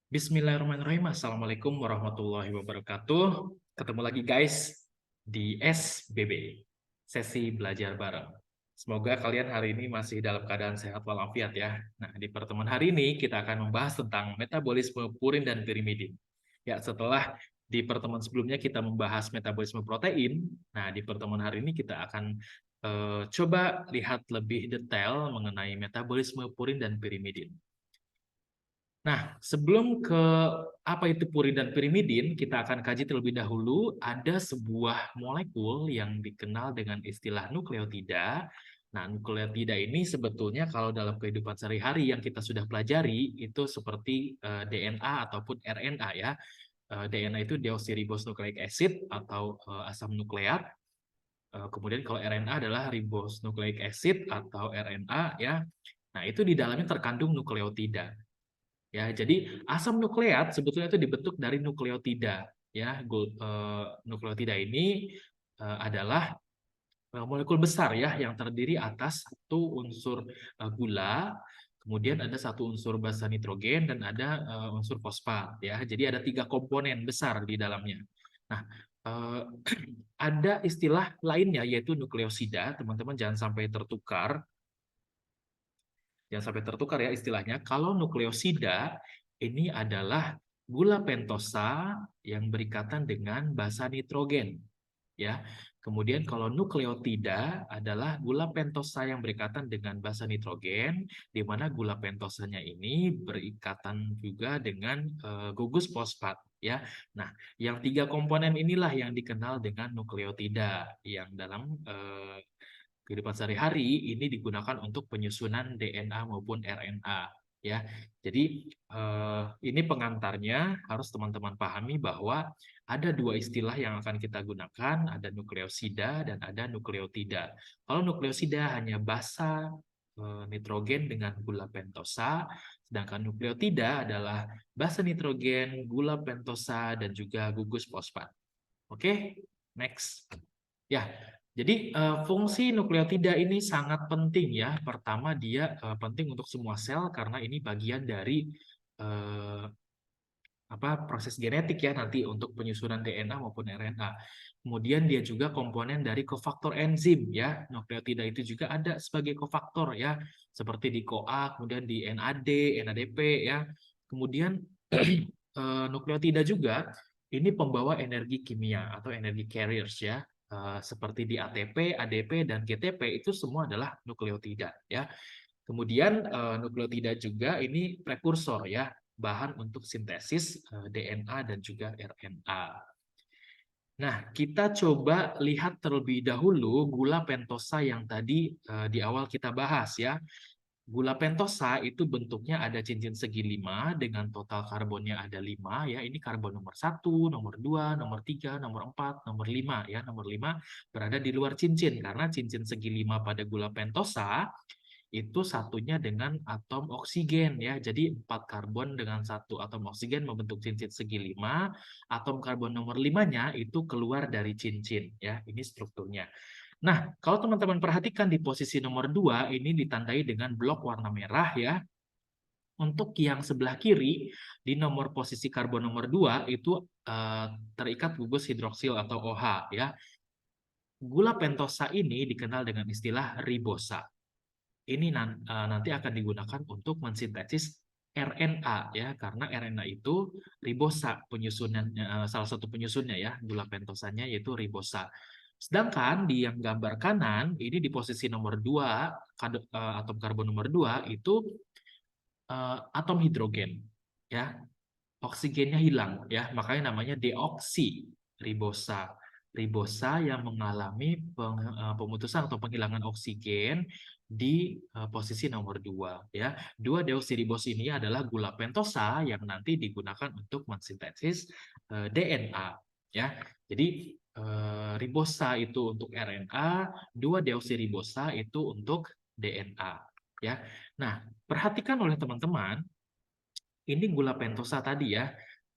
Bismillahirrahmanirrahim. Assalamualaikum warahmatullahi wabarakatuh. Ketemu lagi guys di SBB, sesi belajar bareng. Semoga kalian hari ini masih dalam keadaan sehat walafiat ya. Nah, di pertemuan hari ini kita akan membahas tentang metabolisme purin dan pirimidin. Ya, setelah di pertemuan sebelumnya kita membahas metabolisme protein, nah di pertemuan hari ini kita akan coba lihat lebih detail mengenai metabolisme purin dan pirimidin. Nah, sebelum ke apa itu purin dan pirimidin, kita akan kaji terlebih dahulu ada sebuah molekul yang dikenal dengan istilah nukleotida. Nah, nukleotida ini sebetulnya kalau dalam kehidupan sehari-hari yang kita sudah pelajari itu seperti DNA ataupun RNA ya. DNA itu deoxyribonucleic acid atau asam nukleat. Kemudian kalau RNA adalah ribonucleic acid atau RNA ya. Nah, itu di dalamnya terkandung nukleotida. Ya, jadi asam nukleat sebetulnya itu dibentuk dari nukleotida. Ya, nukleotida ini adalah molekul besar ya yang terdiri atas satu unsur gula, kemudian ada satu unsur basa nitrogen dan ada unsur fosfat ya. Jadi ada tiga komponen besar di dalamnya. Nah, eh, ada istilah lainnya yaitu nukleosida. Teman-teman jangan sampai tertukar. Jangan sampai tertukar ya istilahnya. Kalau nukleosida ini adalah gula pentosa yang berikatan dengan basa nitrogen, ya. Kemudian kalau nukleotida adalah gula pentosa yang berikatan dengan basa nitrogen, di mana gula pentosanya ini berikatan juga dengan gugus fosfat, ya. Nah, yang tiga komponen inilah yang dikenal dengan nukleotida, yang dalam kehidupan sehari-hari ini digunakan untuk penyusunan DNA maupun RNA ya. Jadi ini pengantarnya harus teman-teman pahami bahwa ada dua istilah yang akan kita gunakan, ada nukleosida dan ada nukleotida. Kalau nukleosida hanya basa nitrogen dengan gula pentosa, sedangkan nukleotida adalah basa nitrogen, gula pentosa dan juga gugus fosfat. Oke, next. Ya, jadi fungsi nukleotida ini sangat penting ya. Pertama dia penting untuk semua sel karena ini bagian dari eh, proses genetik ya nanti untuk penyusunan DNA maupun RNA. Kemudian dia juga komponen dari kofaktor enzim ya. Nukleotida itu juga ada sebagai kofaktor ya, seperti di CoA, kemudian di NAD, NADP ya. Kemudian nukleotida juga ini pembawa energi kimia atau energi carriers ya. Seperti di ATP, ADP, dan GTP itu semua adalah nukleotida ya. Kemudian nukleotida juga ini prekursor ya, bahan untuk sintesis DNA dan juga RNA. Nah, kita coba lihat terlebih dahulu gula pentosa yang tadi di awal kita bahas ya. Gula pentosa itu bentuknya ada cincin segi 5 dengan total karbonnya ada 5 ya. Ini karbon nomor 1, nomor 2, nomor 3, nomor 4, nomor 5 ya. Nomor 5 berada di luar cincin karena cincin segi 5 pada gula pentosa itu satunya dengan atom oksigen ya. Jadi 4 karbon dengan satu atom oksigen membentuk cincin segi 5. Atom karbon nomor 5-nya itu keluar dari cincin ya. Ini strukturnya. Nah, kalau teman-teman perhatikan di posisi nomor 2 ini ditandai dengan blok warna merah ya. Untuk yang sebelah kiri di nomor posisi karbon nomor 2 itu terikat gugus hidroksil atau OH ya. Gula pentosa ini dikenal dengan istilah ribosa. Ini nanti akan digunakan untuk mensintesis RNA ya, karena RNA itu ribosa penyusunannya, salah satu penyusunnya ya, gula pentosanya yaitu ribosa. Sedangkan di yang gambar kanan ini di posisi nomor 2 atom karbon nomor 2 itu atom hidrogen ya. Oksigennya hilang ya, makanya namanya deoksiribosa. Ribosa yang mengalami pemutusan atau penghilangan oksigen di posisi nomor 2 ya. 2-deoksiribos ini adalah gula pentosa yang nanti digunakan untuk mensintesis DNA ya. Jadi ribosa itu untuk RNA, 2-deoksiribosa itu untuk DNA ya. Nah, perhatikan oleh teman-teman ini gula pentosa tadi ya.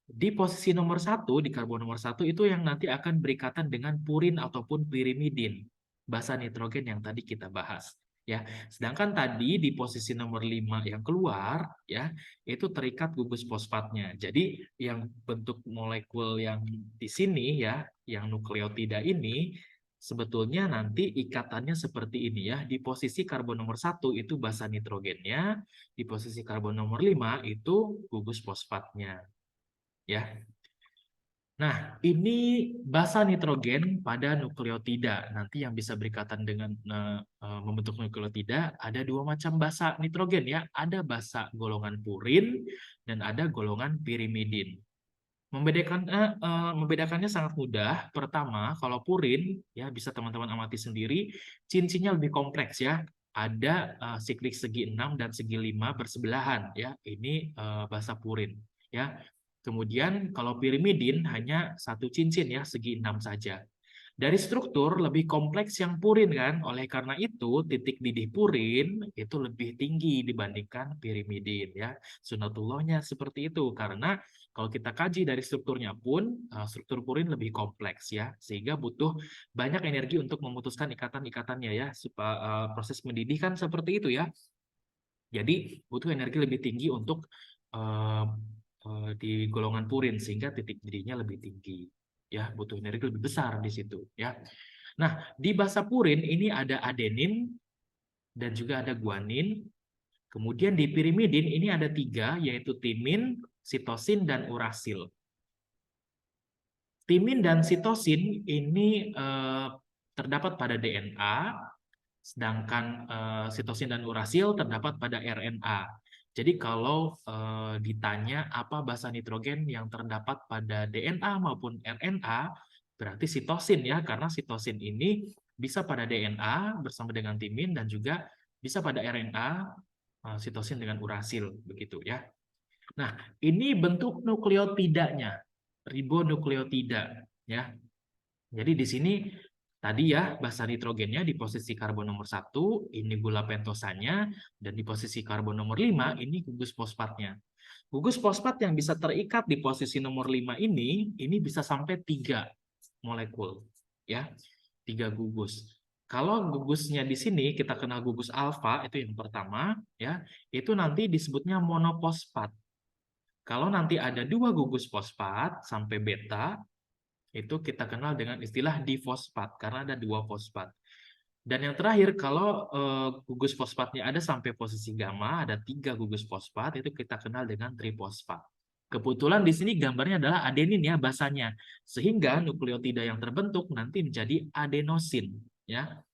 Di posisi nomor 1, di karbon nomor 1 itu yang nanti akan berikatan dengan purin ataupun pirimidin. Basa nitrogen yang tadi kita bahas. ya. Sedangkan tadi di posisi nomor 5 yang keluar ya, itu terikat gugus fosfatnya. Jadi yang bentuk molekul yang di sini ya, yang nukleotida ini sebetulnya nanti ikatannya seperti ini ya. Di posisi karbon nomor 1 itu basa nitrogennya, di posisi karbon nomor 5 itu gugus fosfatnya ya. Nah, ini basa nitrogen pada nukleotida. Nanti yang bisa berikatan dengan membentuk nukleotida ada dua macam basa nitrogen ya. Ada basa golongan purin dan ada golongan pirimidin. Membedakannya sangat mudah. Pertama, kalau purin ya bisa teman-teman amati sendiri, cincinnya lebih kompleks ya. Ada siklik segi 6 dan segi 5 bersebelahan ya. Ini basa purin ya. Kemudian kalau pirimidin hanya satu cincin ya, segi 6 saja. Dari struktur lebih kompleks yang purin kan, oleh karena itu titik didih purin itu lebih tinggi dibandingkan pirimidin ya. Sunatullahnya seperti itu karena kalau kita kaji dari strukturnya pun struktur purin lebih kompleks ya, sehingga butuh banyak energi untuk memutuskan ikatan-ikatannya ya. Supaya proses mendidih kan seperti itu ya. Jadi butuh energi lebih tinggi untuk eh, di golongan purin sehingga titik didihnya lebih tinggi ya, butuh energi lebih besar di situ ya. Nah, di basa purin ini ada adenin dan juga ada guanin. Kemudian di pirimidin ini ada 3 yaitu timin, sitosin dan urasil. Timin dan sitosin ini terdapat pada DNA, sedangkan sitosin dan urasil terdapat pada RNA. Jadi kalau ditanya apa basa nitrogen yang terdapat pada DNA maupun RNA, berarti sitosin ya, karena sitosin ini bisa pada DNA bersama dengan timin dan juga bisa pada RNA sitosin dengan urasil begitu ya. Nah, ini bentuk nukleotidanya, ribonukleotida ya. Jadi di sini tadi ya basa nitrogennya di posisi karbon nomor 1, ini gula pentosanya, dan di posisi karbon nomor 5 ini gugus fosfatnya. Gugus fosfat yang bisa terikat di posisi nomor 5 ini bisa sampai 3 molekul ya. 3 gugus. Kalau gugusnya di sini kita kenal gugus alfa itu yang pertama ya, itu nanti disebutnya monoposfat. Kalau nanti ada 2 gugus fosfat sampai beta, itu kita kenal dengan istilah difosfat, karena ada 2 fosfat. Dan yang terakhir, kalau gugus fosfatnya ada sampai posisi gamma, ada 3 gugus fosfat, itu kita kenal dengan trifosfat. Kebetulan di sini gambarnya adalah adenin ya basanya, sehingga nukleotida yang terbentuk nanti menjadi adenosin. Ya,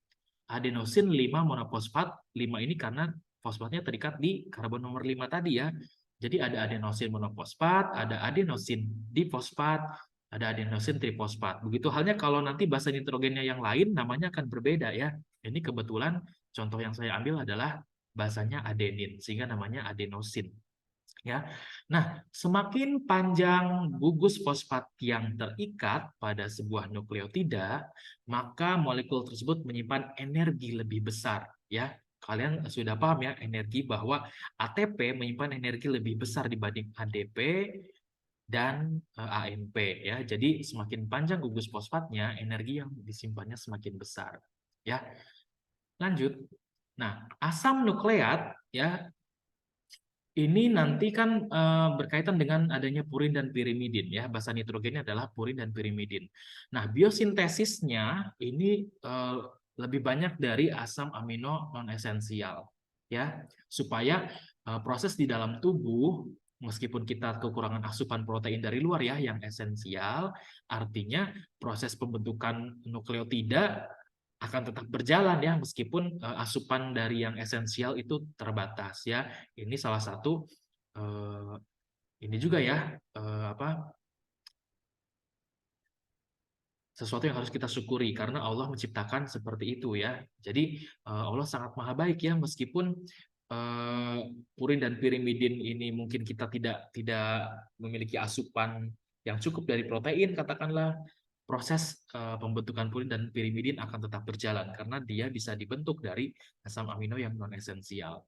adenosin 5 monofosfat, 5 ini karena fosfatnya terikat di karbon nomor 5 tadi ya. Jadi ada adenosin monofosfat, ada adenosin difosfat, ada adenosin trifosfat. Begitu halnya kalau nanti basa nitrogennya yang lain namanya akan berbeda ya. Ini kebetulan contoh yang saya ambil adalah basanya adenin sehingga namanya adenosin. Ya. Nah, semakin panjang gugus fosfat yang terikat pada sebuah nukleotida, maka molekul tersebut menyimpan energi lebih besar, ya. Kalian sudah paham ya, energi bahwa ATP menyimpan energi lebih besar dibanding ADP dan AMP ya. Jadi semakin panjang gugus fosfatnya, energi yang disimpannya semakin besar, ya. Lanjut. Nah, asam nukleat ya ini nanti kan berkaitan dengan adanya purin dan pirimidin ya. Basa nitrogennya adalah purin dan pirimidin. Nah, biosintesisnya ini lebih banyak dari asam amino non esensial ya. Supaya proses di dalam tubuh meskipun kita kekurangan asupan protein dari luar ya yang esensial, artinya proses pembentukan nukleotida akan tetap berjalan ya meskipun asupan dari yang esensial itu terbatas ya. Ini salah satu ini juga ya sesuatu yang harus kita syukuri karena Allah menciptakan seperti itu ya. Jadi Allah sangat maha baik ya meskipun purin dan pirimidin ini mungkin kita tidak memiliki asupan yang cukup dari protein katakanlah, proses pembentukan purin dan pirimidin akan tetap berjalan karena dia bisa dibentuk dari asam amino yang non esensial.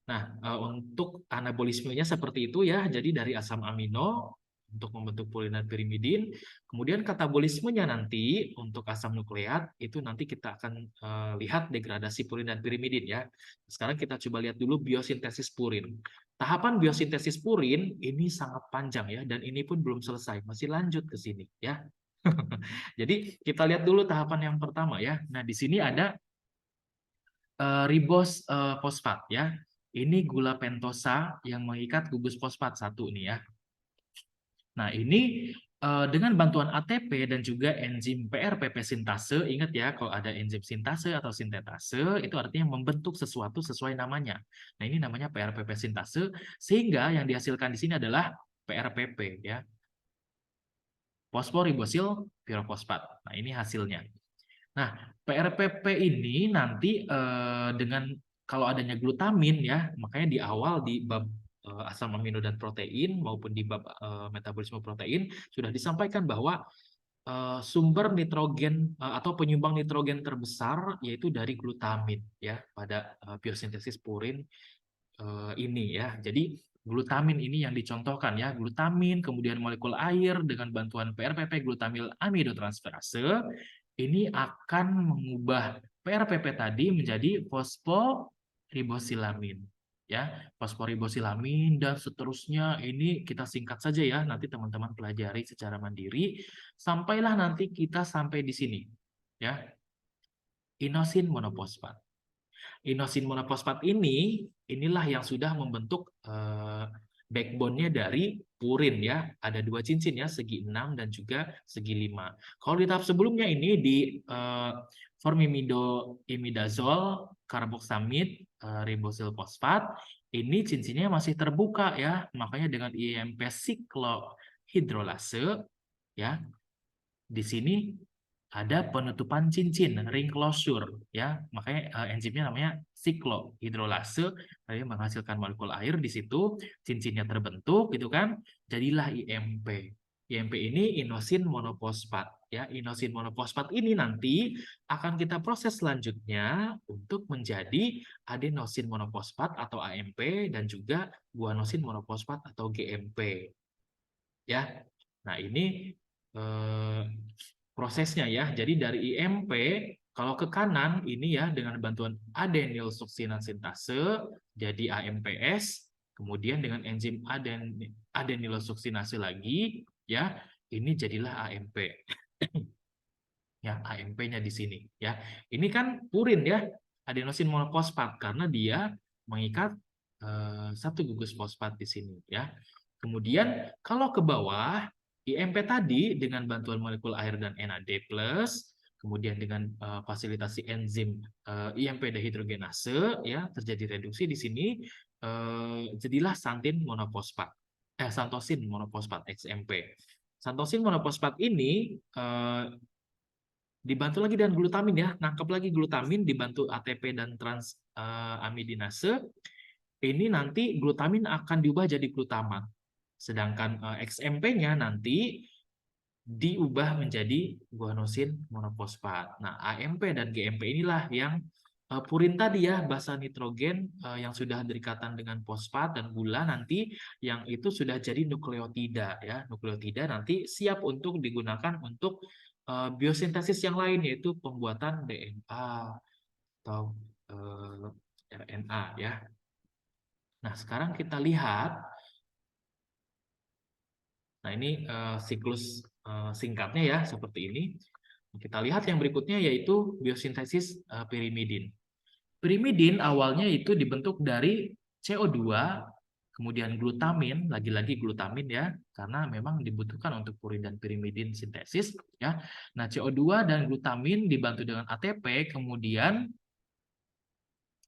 Nah, untuk anabolismenya seperti itu ya. Jadi dari asam amino untuk membentuk purin dan pirimidin. Kemudian katabolismenya nanti untuk asam nukleat itu nanti kita akan lihat degradasi purin dan pirimidin ya. Sekarang kita coba lihat dulu biosintesis purin. Tahapan biosintesis purin ini sangat panjang ya, dan ini pun belum selesai, masih lanjut ke sini ya. Jadi kita lihat dulu tahapan yang pertama ya. Nah, di sini ada ribos fosfat ya. Ini gula pentosa yang mengikat gugus fosfat satu nih ya. Nah, ini dengan bantuan ATP dan juga enzim PRPP sintase, ingat ya kalau ada enzim sintase atau sintetase itu artinya membentuk sesuatu sesuai namanya. Nah, ini namanya PRPP sintase, sehingga yang dihasilkan di sini adalah PRPP ya. Fosforibosil pirofosfat. Nah, ini hasilnya. Nah, PRPP ini nanti dengan kalau adanya glutamin ya, makanya di awal di bab asam amino dan protein maupun di bab metabolisme protein sudah disampaikan bahwa sumber nitrogen atau penyumbang nitrogen terbesar yaitu dari glutamin ya pada biosintesis purin ini ya. Jadi glutamin ini yang dicontohkan ya, glutamin kemudian molekul air dengan bantuan PRPP glutamil amidotransferase ini akan mengubah PRPP tadi menjadi fosforibosilamin ya, fosforibosilamin dan seterusnya. Ini kita singkat saja ya, nanti teman-teman pelajari secara mandiri sampailah nanti kita sampai di sini ya, inosin monofosfat. Inosin monofosfat inilah yang sudah membentuk backbone-nya dari purin ya. Ada dua cincin ya, segi 6 dan juga segi 5. Kalau di tahap sebelumnya ini di formimidoimidazol karboksamid ribosil fosfat, ini cincinnya masih terbuka ya. Makanya dengan IMP siklohidrolase ya, di sini ada penutupan cincin, ring closure ya. Makanya enzimnya namanya siklohidrolase, yang menghasilkan molekul air di situ, cincinnya terbentuk gitu kan, jadilah IMP. IMP ini inosin monofosfat ya. Inosin monofosfat ini nanti akan kita proses selanjutnya untuk menjadi adenosin monofosfat atau AMP dan juga guanosin monofosfat atau GMP ya. Nah, ini prosesnya ya. Jadi dari IMP kalau ke kanan ini ya dengan bantuan adenyl succinat sintase jadi AMPS, kemudian dengan enzim adenyl succinase lagi ya, ini jadilah AMP. Ya, AMP-nya di sini ya. Ini kan purin ya, adenosin monofosfat karena dia mengikat satu gugus fosfat di sini ya. Kemudian kalau ke bawah IMP tadi dengan bantuan molekul air dan NAD+, kemudian dengan fasilitasi enzim IMP dehidrogenase ya, terjadi reduksi di sini jadilah santin monofosfat. Santosin monofosfat XMP. Santosin monofosfat ini dibantu lagi dengan glutamin ya, nangkep lagi glutamin dibantu ATP dan transamidinase. Ini nanti glutamin akan diubah jadi glutamat. Sedangkan XMP-nya nanti diubah menjadi guanosin monofosfat. Nah, AMP dan GMP inilah yang purin tadi ya, basa nitrogen yang sudah berikatan dengan fosfat dan gula nanti yang itu sudah jadi nukleotida ya. Nukleotida nanti siap untuk digunakan untuk biosintesis yang lain yaitu pembuatan DNA atau RNA ya. Nah, sekarang kita lihat. Nah, ini siklus singkatnya ya, seperti ini. Kita lihat yang berikutnya yaitu biosintesis pirimidin. Pirimidin awalnya itu dibentuk dari CO2, kemudian glutamin, lagi-lagi glutamin ya, karena memang dibutuhkan untuk purin dan pirimidin sintesis ya. Nah, CO2 dan glutamin dibantu dengan ATP, kemudian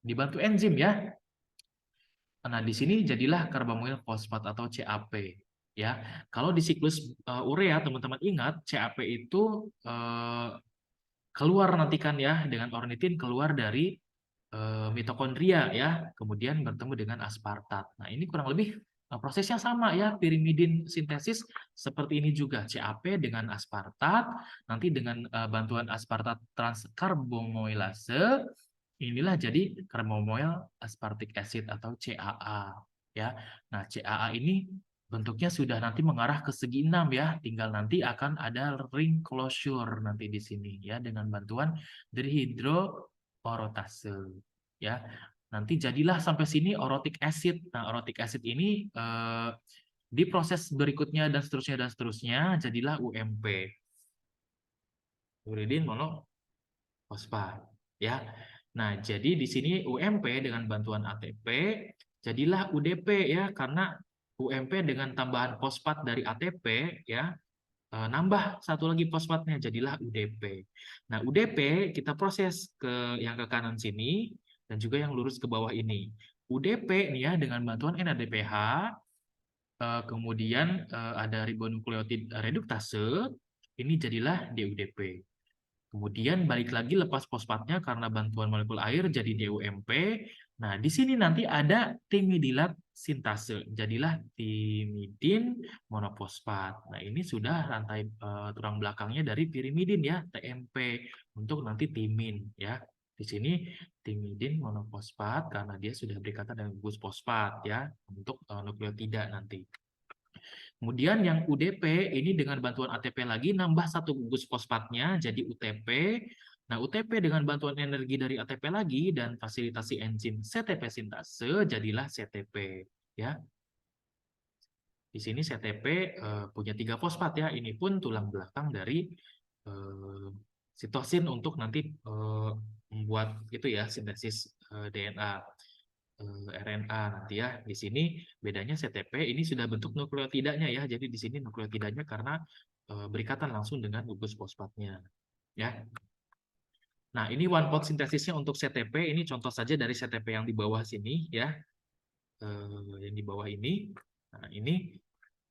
dibantu enzim ya. Nah, di sini jadilah karbomoil fosfat atau CAP ya. Kalau di siklus urea teman-teman ingat CAP itu keluar nanti kan ya dengan ornitin keluar dari mitokondria ya, kemudian bertemu dengan aspartat. Nah, ini kurang lebih prosesnya sama ya, pirimidin sintesis seperti ini juga, CAP dengan aspartat, nanti dengan bantuan aspartat transkarbomoilase, inilah jadi carbomoyl aspartic acid atau CAA ya. Nah, CAA ini bentuknya sudah nanti mengarah ke segi 6 ya. Tinggal nanti akan ada ring closure nanti di sini ya dengan bantuan dihidroorotase ya. Nanti jadilah sampai sini orotic acid. Nah, orotic acid ini di proses berikutnya dan seterusnya jadilah UMP. Uridin monofosfat ya. Nah, jadi di sini UMP dengan bantuan ATP jadilah UDP ya, karena UMP dengan tambahan fosfat dari ATP ya, nambah satu lagi fosfatnya jadilah UDP. Nah, UDP kita proses ke yang ke kanan sini dan juga yang lurus ke bawah ini. UDP nih ya dengan bantuan NADPH, kemudian ada ribonukleotid reduktase, ini jadilah DUDP. Kemudian balik lagi lepas fosfatnya karena bantuan molekul air jadi DUMP. Nah, di sini nanti ada timidilat sintase. Jadilah timidin monofosfat. Nah, ini sudah rantai tulang belakangnya dari pirimidin ya, TMP untuk nanti timin ya. Di sini timidin monofosfat karena dia sudah berikatan dengan gugus fosfat ya untuk nukleotida nanti. Kemudian yang UDP ini dengan bantuan ATP lagi nambah satu gugus fosfatnya jadi UTP. Nah, UTP dengan bantuan energi dari ATP lagi dan fasilitasi enzim CTP sintase jadilah CTP ya. Di sini CTP punya 3 fosfat ya. Ini pun tulang belakang dari sitosin untuk nanti membuat itu ya sintesis DNA. RNA nanti ya. Di sini bedanya CTP ini sudah bentuk nukleotidanya ya. Jadi di sini nukleotidanya karena berikatan langsung dengan gugus fosfatnya ya. Nah, ini one pot sintesisnya untuk CTP. Ini contoh saja dari CTP yang di bawah sini ya. Yang di bawah ini. Nah, ini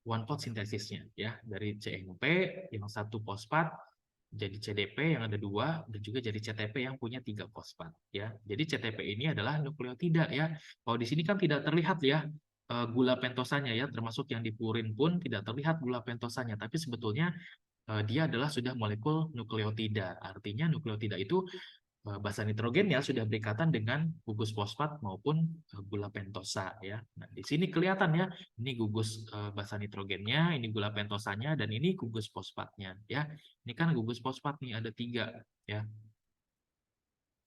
one pot sintesisnya ya dari CMP yang satu fosfat jadi CDP yang ada 2 dan juga jadi CTP yang punya 3 fosfat ya. Jadi CTP ini adalah nukleotida ya. Kalau di sini kan tidak terlihat ya gula pentosanya ya, termasuk yang di purin pun tidak terlihat gula pentosanya, tapi sebetulnya dia adalah sudah molekul nukleotida. Artinya nukleotida itu basa nitrogennya sudah berikatan dengan gugus fosfat maupun gula pentosa ya. Nah, di sini kelihatan ya, ini gugus basa nitrogennya, ini gula pentosanya, dan ini gugus fosfatnya ya. Ini kan gugus fosfat nih ada 3 ya.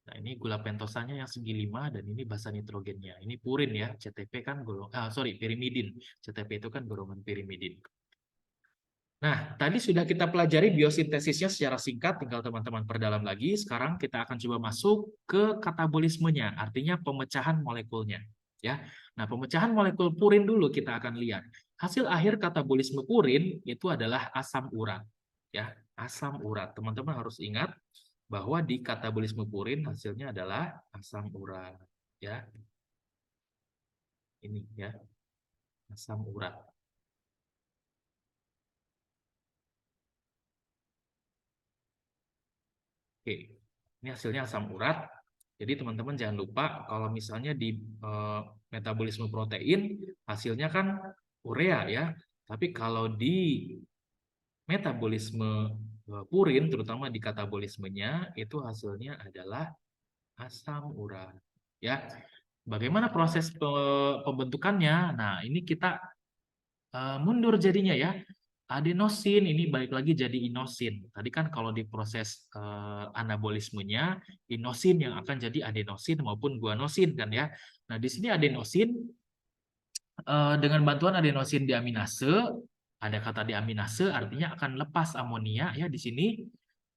Nah, ini gula pentosanya yang segi 5 dan ini basa nitrogennya. Ini purin ya, CTP kan pirimidin. CTP itu kan golongan pirimidin. Nah, tadi sudah kita pelajari biosintesisnya secara singkat, tinggal teman-teman perdalam lagi. Sekarang kita akan coba masuk ke katabolismenya, artinya pemecahan molekulnya. Ya, nah pemecahan molekul purin dulu kita akan lihat. Hasil akhir katabolisme purin itu adalah asam urat. Ya, asam urat. Teman-teman harus ingat bahwa di katabolisme purin hasilnya adalah asam urat. Ya, ini ya, asam urat. Oke, ini hasilnya asam urat. Jadi teman-teman jangan lupa kalau misalnya di metabolisme protein hasilnya kan urea ya. Tapi kalau di metabolisme purin, terutama di katabolismenya, itu hasilnya adalah asam urat. Ya, bagaimana proses pembentukannya? Nah, ini kita mundur jadinya ya. Adenosin ini balik lagi jadi inosin. Tadi kan kalau di proses anabolismenya, inosin yang akan jadi adenosin maupun guanosin kan ya. Nah, di sini adenosin dengan bantuan adenosin diaminase, ada kata diaminase artinya akan lepas amonia ya di sini.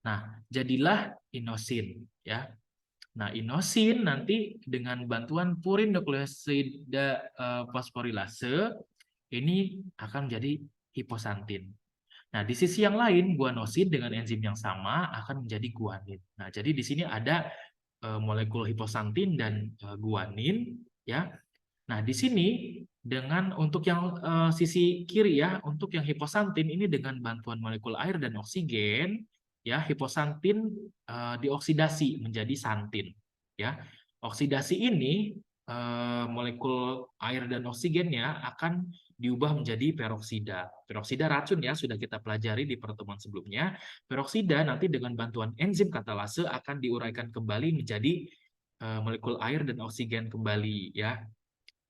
Nah, jadilah inosin ya. Nah, inosin nanti dengan bantuan purin nukleosida fosforilase ini akan menjadi hiposantin. Nah, di sisi yang lain, guanosin dengan enzim yang sama akan menjadi guanin. Nah, jadi di sini ada molekul hiposantin dan guanin, ya. Nah, di sini dengan untuk yang sisi kiri ya, untuk yang hiposantin ini dengan bantuan molekul air dan oksigen, ya, hiposantin dioksidasi menjadi santin, ya. Oksidasi ini molekul air dan oksigennya akan diubah menjadi peroksida. Peroksida racun ya, sudah kita pelajari di pertemuan sebelumnya. Peroksida nanti dengan bantuan enzim katalase akan diuraikan kembali menjadi molekul air dan oksigen kembali ya.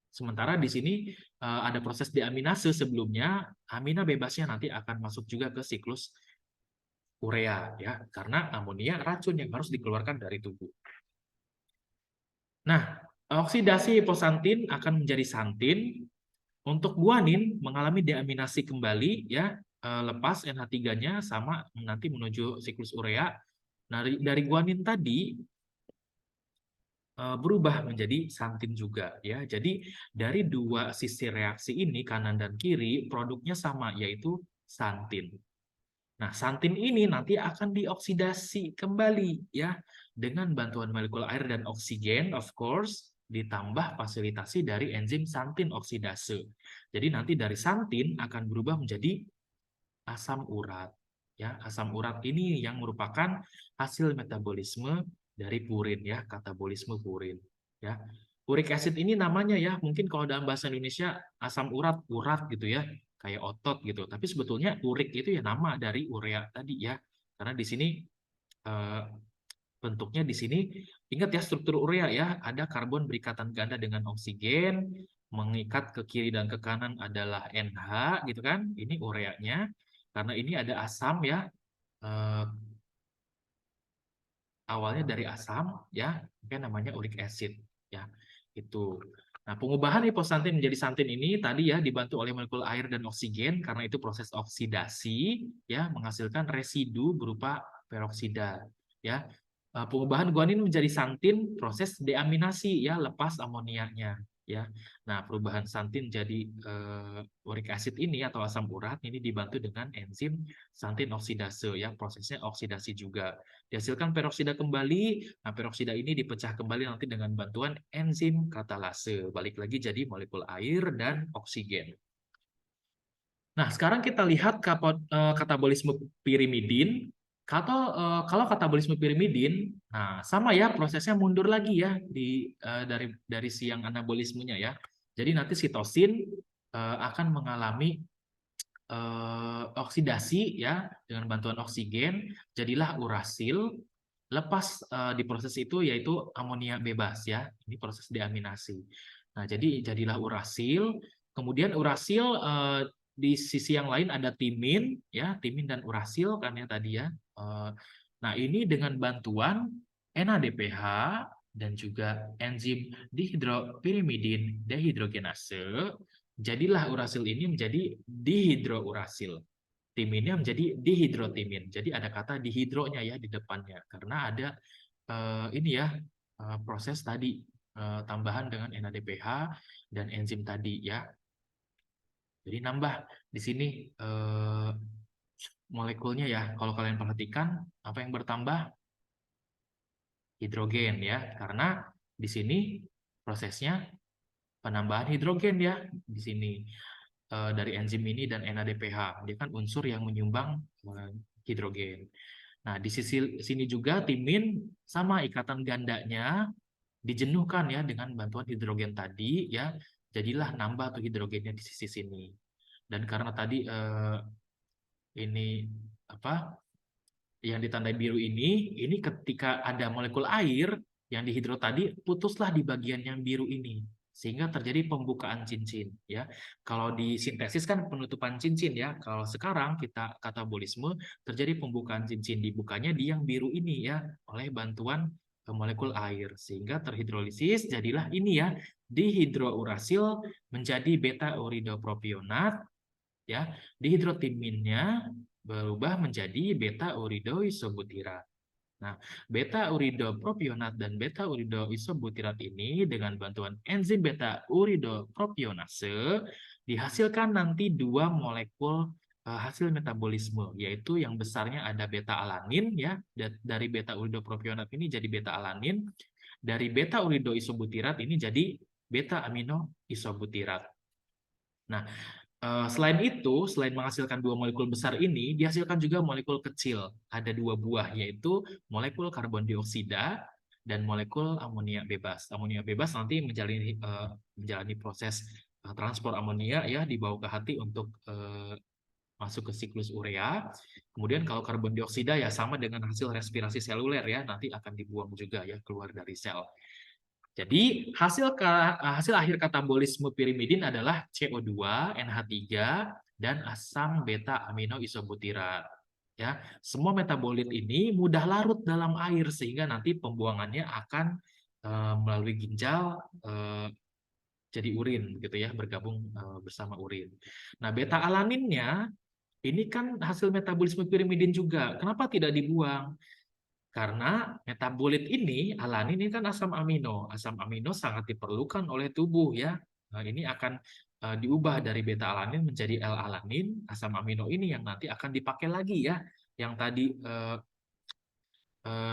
Sementara di sini ada proses deaminase sebelumnya, amina bebasnya nanti akan masuk juga ke siklus urea ya, karena amonia racun yang harus dikeluarkan dari tubuh. Nah, oksidasi hiposantin akan menjadi santin. Untuk guanin mengalami deaminasi kembali ya, lepas NH3-nya sama nanti menuju siklus urea. Nah, dari guanin tadi berubah menjadi santin juga ya. Jadi dari dua sisi reaksi ini kanan dan kiri produknya sama yaitu santin. Nah, santin ini nanti akan dioksidasi kembali ya dengan bantuan molekul air dan oksigen of course ditambah fasilitasi dari enzim santin oksidase. Jadi nanti dari santin akan berubah menjadi asam urat. Ya, asam urat ini yang merupakan hasil metabolisme dari purin ya, katabolisme purin. Ya, uric acid ini namanya ya, mungkin kalau dalam bahasa Indonesia asam urat, urat gitu ya, kayak otot gitu. Tapi sebetulnya uric itu ya nama dari urea tadi ya, karena di sini eh, bentuknya di sini ingat ya struktur urea ya, ada karbon berikatan ganda dengan oksigen, mengikat ke kiri dan ke kanan adalah NH gitu kan. Ini ureanya. Karena ini ada asam ya, eh, awalnya dari asam ya, mungkin namanya uric acid ya. Itu. Nah, pengubahan hiposantin menjadi santin ini tadi ya dibantu oleh molekul air dan oksigen karena itu proses oksidasi ya menghasilkan residu berupa peroksida ya. Pengubahan guanin menjadi santin proses deaminasi ya lepas amoniaknya ya. Nah, perubahan santin jadi uric acid ini atau asam urat ini dibantu dengan enzim santin oksidase ya, prosesnya oksidasi juga. Dihasilkan peroksida kembali. Nah, peroksida ini dipecah kembali nanti dengan bantuan enzim katalase. Balik lagi jadi molekul air dan oksigen. Nah, sekarang kita lihat katabolisme pirimidin. Kalau katabolisme pirimidin, nah sama ya prosesnya mundur lagi ya dari siang anabolismenya ya. Jadi nanti sitosin akan mengalami oksidasi ya dengan bantuan oksigen, jadilah urasil. Lepas di proses itu yaitu amonia bebas ya. Ini proses deaminasi. Nah, jadilah urasil. Kemudian urasil di sisi yang lain ada timin ya, timin dan urasil kan ya tadi ya. Nah, ini dengan bantuan NADPH dan juga enzim dihidropirimidin dehidrogenase, jadilah urasil ini menjadi dihidrourasil. Timinnya menjadi dihidrotimin. Jadi ada kata dihidronya ya di depannya karena ada ini ya proses tadi tambahan dengan NADPH dan enzim tadi ya. Jadi nambah di sini molekulnya ya. Kalau kalian perhatikan apa yang bertambah? Hidrogen ya. Karena di sini prosesnya penambahan hidrogen ya di sini dari enzim ini dan NADPH. Dia kan unsur yang menyumbang hidrogen. Nah, di sisi sini juga timin sama ikatan gandanya dijenuhkan ya dengan bantuan hidrogen tadi ya. Jadilah nambah tuh hidrogennya di sisi sini. Dan karena tadi ini apa yang ditandai biru ini ketika ada molekul air yang dihidro tadi putuslah di bagian yang biru ini sehingga terjadi pembukaan cincin ya. Kalau di sintesis kan penutupan cincin ya. Kalau sekarang kita katabolisme terjadi pembukaan cincin, dibukanya di yang biru ini ya oleh bantuan molekul air sehingga terhidrolisis jadilah ini ya dihidrourasil menjadi beta uridopropionat ya. Dihidrotiminnya berubah menjadi beta uridoisobutirat. Nah, beta uridopropionat dan beta uridoisobutirat ini dengan bantuan enzim beta uridopropionase dihasilkan nanti dua molekul hasil metabolisme, yaitu yang besarnya ada beta alanin ya, dari beta uridopropionat ini jadi beta alanin, dari beta uridoisobutirat ini jadi beta amino isobutirat. Nah, selain itu, selain menghasilkan dua molekul besar ini, dihasilkan juga molekul kecil. Ada dua buah, yaitu molekul karbon dioksida dan molekul amonia bebas. Amonia bebas nanti menjalani proses transport amonia ya dibawa ke hati untuk masuk ke siklus urea. Kemudian kalau karbon dioksida ya sama dengan hasil respirasi seluler ya, nanti akan dibuang juga ya keluar dari sel. Jadi hasil akhir katabolisme pirimidin adalah CO2, NH3, dan asam beta amino isobutirat. Ya, semua metabolit ini mudah larut dalam air sehingga nanti pembuangannya akan melalui ginjal jadi urin gitu ya, bergabung bersama urin. Nah, beta alaninnya ini kan hasil metabolisme pirimidin juga. Kenapa tidak dibuang? Karena metabolit ini, alanin ini kan asam amino. Asam amino sangat diperlukan oleh tubuh ya. Nah, ini akan diubah dari beta alanin menjadi L-alanin. Asam amino ini yang nanti akan dipakai lagi ya. Yang tadi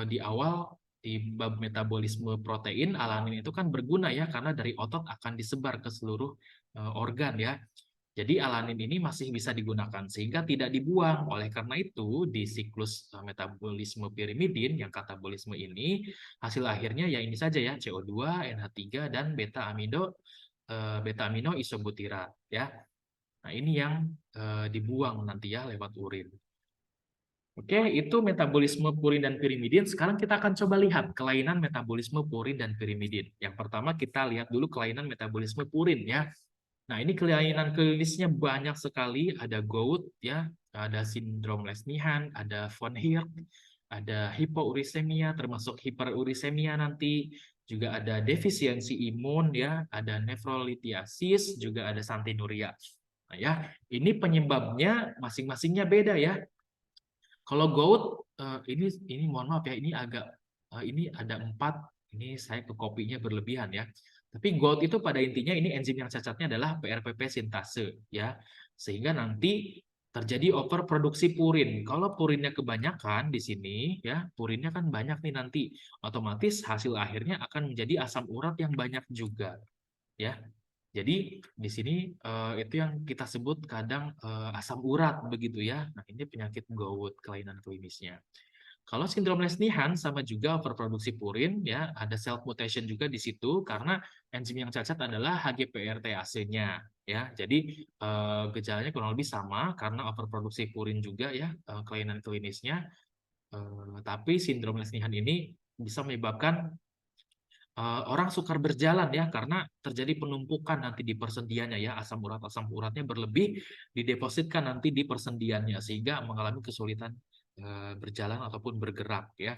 di awal di bab metabolisme protein, alanin itu kan berguna ya karena dari otot akan disebar ke seluruh organ ya. Jadi alanin ini masih bisa digunakan sehingga tidak dibuang. Oleh karena itu di siklus metabolisme pirimidin yang katabolisme ini hasil akhirnya ya ini saja ya CO2, NH3 dan beta amino isobutirat ya. Nah, ini yang dibuang nanti ya lewat urin. Oke, itu metabolisme purin dan pirimidin. Sekarang kita akan coba lihat kelainan metabolisme purin dan pirimidin. Yang pertama kita lihat dulu kelainan metabolisme purin ya. Nah, ini kelainan klinisnya banyak sekali, ada gout ya, ada sindrom Lesnihan, ada von Hirt, ada hipourisemia termasuk hiperurisemia nanti, juga ada defisiensi imun ya, ada nefrolitiasis, juga ada santinuria. Nah, ya, ini penyebabnya masing-masingnya beda ya. Kalau gout ini mohon maaf ya, ini agak ini ada 4, ini saya ke kopinya berlebihan ya. Tapi gout itu pada intinya ini enzim yang cacatnya adalah PRPP sintase ya. Sehingga nanti terjadi overproduksi purin. Kalau purinnya kebanyakan di sini ya, purinnya kan banyak nih nanti, otomatis hasil akhirnya akan menjadi asam urat yang banyak juga ya. Jadi di sini itu yang kita sebut kadang asam urat begitu ya. Nah, ini penyakit gout kelainan klinisnya. Kalau sindrom Lesnihan sama juga overproduksi purin ya, ada self mutation juga di situ karena enzim yang cacat adalah HGPRTase-nya ya. Jadi gejalanya kurang lebih sama karena overproduksi purin juga ya kelainan klinisnya. Tapi sindrom Lesnihan ini bisa menyebabkan orang sukar berjalan ya karena terjadi penumpukan nanti di persendiannya ya, asam uratnya berlebih didepositkan nanti di persendiannya sehingga mengalami kesulitan berjalan ataupun bergerak ya.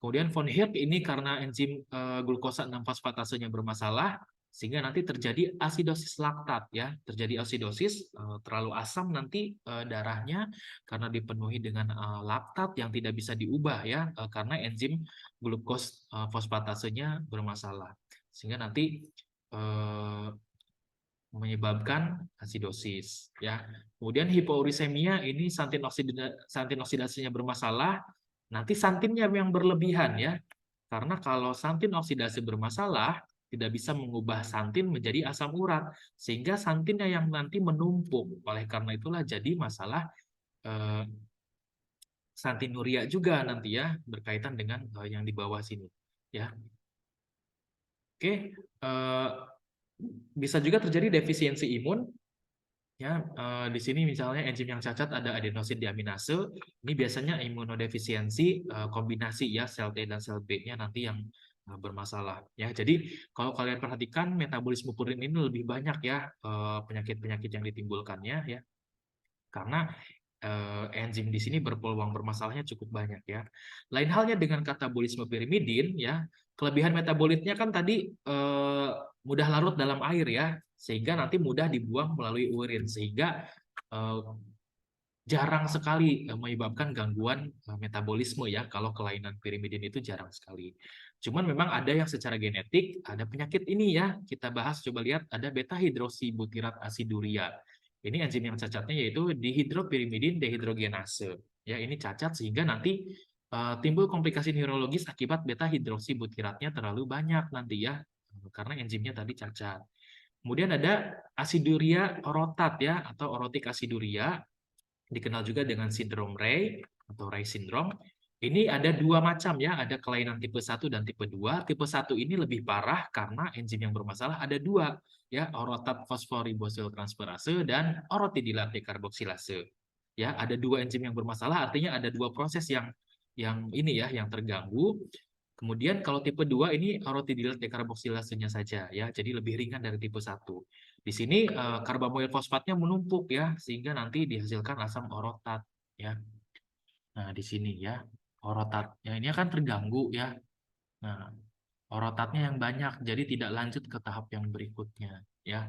Kemudian von Hirt ini karena enzim glukosa 6 fosfatasenya bermasalah sehingga nanti terjadi asidosis laktat ya, terjadi asidosis terlalu asam nanti darahnya karena dipenuhi dengan laktat yang tidak bisa diubah ya karena enzim glukos fosfatasenya bermasalah sehingga nanti menyebabkan asidosis ya. Kemudian hipourisemia ini santin oksidasinya bermasalah, nanti santinnya yang berlebihan ya. Karena kalau santin oksidasi bermasalah, tidak bisa mengubah santin menjadi asam urat sehingga santinnya yang nanti menumpuk. Oleh karena itulah jadi masalah santinuria juga nanti ya berkaitan dengan yang di bawah sini ya. Oke, bisa juga terjadi defisiensi imun ya. Di sini misalnya enzim yang cacat ada adenosin deaminase, ini biasanya imunodefisiensi kombinasi ya sel T dan sel B-nya nanti yang bermasalah ya. Jadi kalau kalian perhatikan metabolisme purin ini lebih banyak ya penyakit-penyakit yang ditimbulkannya ya. Karena enzim di sini berpeluang bermasalahnya cukup banyak ya. Lain halnya dengan katabolisme pirimidin ya, kelebihan metabolitnya kan tadi mudah larut dalam air ya, sehingga nanti mudah dibuang melalui urin sehingga jarang sekali menyebabkan gangguan metabolisme ya. Kalau kelainan pirimidin itu jarang sekali. Cuman memang ada yang secara genetik ada penyakit ini ya. Kita bahas coba lihat ada beta hidroksibutirat asiduria. Ini enzim yang cacatnya yaitu dihidropirimidin dehidrogenase. Ya, ini cacat sehingga nanti timbul komplikasi neurologis akibat beta hidroksibutiratnya terlalu banyak nanti ya. Karena enzimnya tadi cacat. Kemudian ada asiduria orotat ya atau orotik asiduria, dikenal juga dengan sindrom Rey atau Rey syndrome. Ini ada dua macam ya, ada kelainan tipe 1 dan tipe 2. Tipe 1 ini lebih parah karena enzim yang bermasalah ada dua, ya, orotat fosforibosil transferase dan orotidilat dekarboksilase. Ya, ada dua enzim yang bermasalah, artinya ada dua proses yang ini ya, yang terganggu. Kemudian kalau tipe 2 ini uratidyl dekarboksilasenya saja ya, jadi lebih ringan dari tipe 1. Di sini karbamoil fosfatnya menumpuk ya, sehingga nanti dihasilkan asam orotat ya. Nah, di sini ya, orotatnya ini akan terganggu ya. Nah, orotatnya yang banyak, jadi tidak lanjut ke tahap yang berikutnya ya.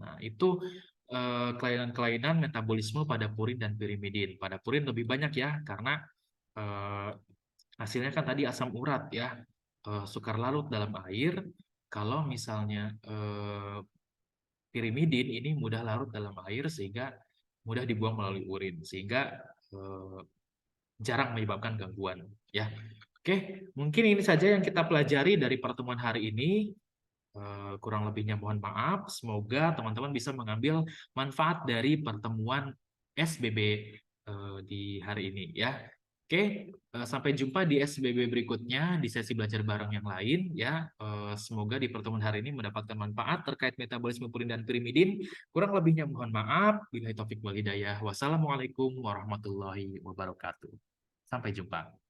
Nah, itu kelainan-kelainan metabolisme pada purin dan pirimidin. Pada purin lebih banyak ya, karena eh, hasilnya kan tadi asam urat ya, sukar larut dalam air. Kalau misalnya pirimidin ini mudah larut dalam air sehingga mudah dibuang melalui urin, sehingga eh, jarang menyebabkan gangguan ya. Oke, mungkin ini saja yang kita pelajari dari pertemuan hari ini. Kurang lebihnya mohon maaf. Semoga teman-teman bisa mengambil manfaat dari pertemuan SBB di hari ini ya. Oke, sampai jumpa di SBB berikutnya di sesi belajar bareng yang lain ya. Semoga di pertemuan hari ini mendapatkan manfaat terkait metabolisme purin dan pirimidin. Kurang lebihnya mohon maaf. Billahi taufik wal hidayah. Wassalamualaikum warahmatullahi wabarakatuh. Sampai jumpa.